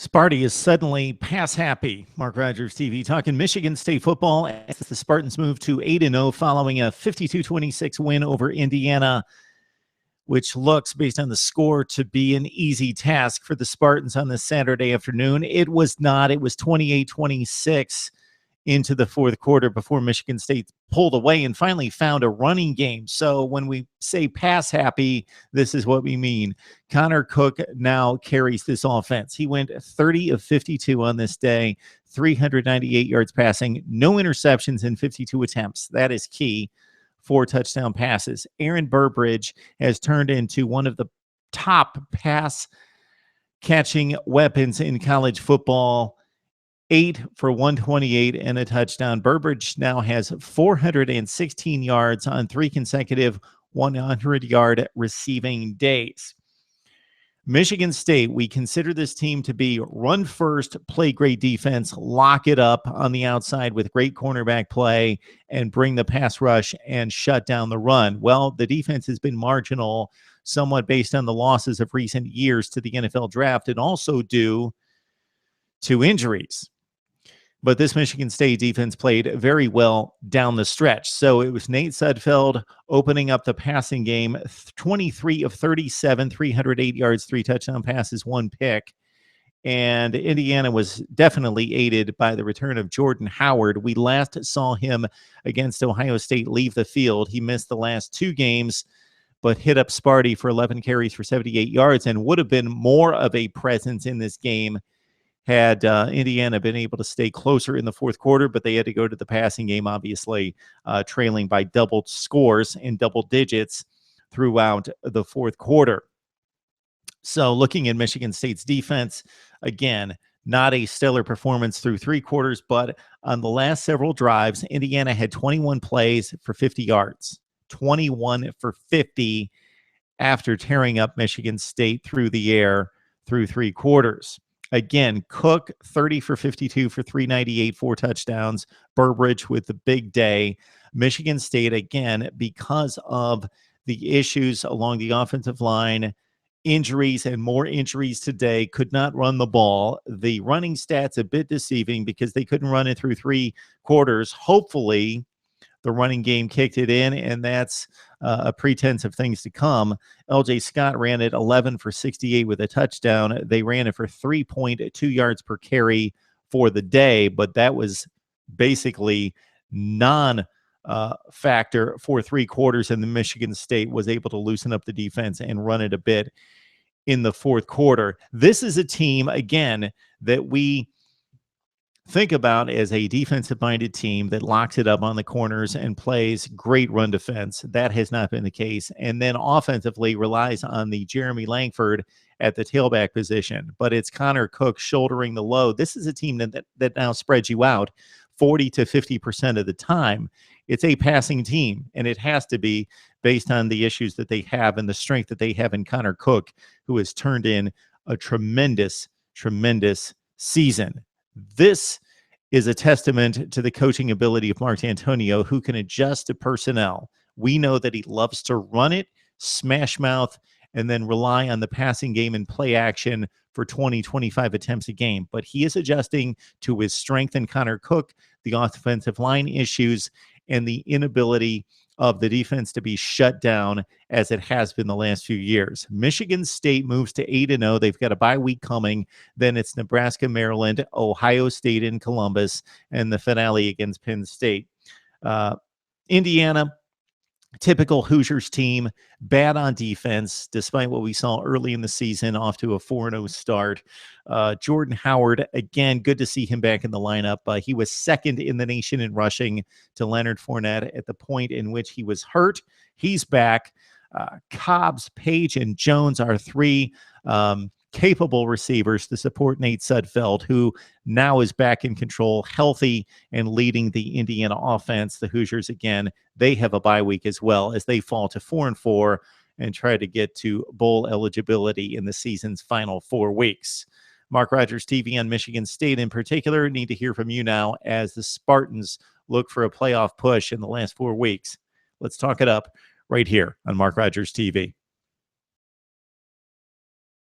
Sparty is suddenly pass happy. Mark Rogers TV talking Michigan State football as the Spartans move to 8-0 following a 52-26 win over Indiana, which looks, based on the score, to be an easy task for the Spartans on this Saturday afternoon. It was not. It was 28-26 into the fourth quarter before Michigan State pulled away and finally found a running game. So when we say pass happy, this is what we mean. Connor Cook now carries this offense. He went 30 of 52 on this day, 398 yards passing, no interceptions in 52 attempts. That is key. 4 touchdown passes. Aaron Burbridge has turned into one of the top pass catching weapons in college football. 8 for 128 and a touchdown. Burbridge now has 416 yards on 3 consecutive 100-yard receiving days. Michigan State, we consider this team to be run first, play great defense, lock it up on the outside with great cornerback play, and bring the pass rush and shut down the run. Well, the defense has been marginal, somewhat based on the losses of recent years to the NFL draft, and also due to injuries. But this Michigan State defense played very well down the stretch. So it was Nate Sudfeld opening up the passing game, 23 of 37, 308 yards, 3 touchdown passes, 1 pick. And Indiana was definitely aided by the return of Jordan Howard. We last saw him against Ohio State leave the field. He missed the last 2 games, but hit up Sparty for 11 carries for 78 yards and would have been more of a presence in this game had Indiana been able to stay closer in the fourth quarter, but they had to go to the passing game, obviously, trailing by double scores in double digits throughout the fourth quarter. So looking at Michigan State's defense, again, not a stellar performance through 3 quarters, but on the last several drives, Indiana had 21 plays for 50 yards, 21 for 50 after tearing up Michigan State through the air through 3 quarters. Again, Cook, 30 for 52 for 398, 4 touchdowns. Burbridge with the big day. Michigan State, again, because of the issues along the offensive line, injuries and more injuries today, could not run the ball. The running stats a bit deceiving because they couldn't run it through 3 quarters. Hopefully, the running game kicked it in, and that's a pretense of things to come. L.J. Scott ran it 11 for 68 with a touchdown. They ran it for 3.2 yards per carry for the day, but that was basically non-factor for 3 quarters, and the Michigan State was able to loosen up the defense and run it a bit in the fourth quarter. This is a team, again, that we think about as a defensive-minded team that locks it up on the corners and plays great run defense. That has not been the case. And then offensively relies on the Jeremy Langford at the tailback position. But it's Connor Cook shouldering the load. This is a team that now spreads you out 40 to 50% of the time. It's a passing team, and it has to be based on the issues that they have and the strength that they have in Connor Cook, who has turned in a tremendous, tremendous season. This is a testament to the coaching ability of Mark D'Antonio, who can adjust to personnel. We know that he loves to run it, smash mouth, and then rely on the passing game and play action for 20, 25 attempts a game. But he is adjusting to his strength in Connor Cook, the offensive line issues, and the inability of the defense to be shut down as it has been the last few years. Michigan State moves to 8-0. They've got a bye week coming. Then it's Nebraska, Maryland, Ohio State in Columbus, and the finale against Penn State. Indiana, typical Hoosiers team, bad on defense, despite what we saw early in the season, off to a 4-0 start. Jordan Howard, again, good to see him back in the lineup. He was second in the nation in rushing to Leonard Fournette at the point in which he was hurt. He's back. Cobbs, Page, and Jones are 3 capable receivers to support Nate Sudfeld, who now is back in control, healthy, and leading the Indiana offense. The Hoosiers, again, they have a bye week as well as they fall to 4-4 and try to get to bowl eligibility in the season's final 4 weeks. Mark Rogers TV on Michigan State in particular. Need to hear from you now as the Spartans look for a playoff push in the last 4 weeks. Let's talk it up right here on Mark Rogers TV.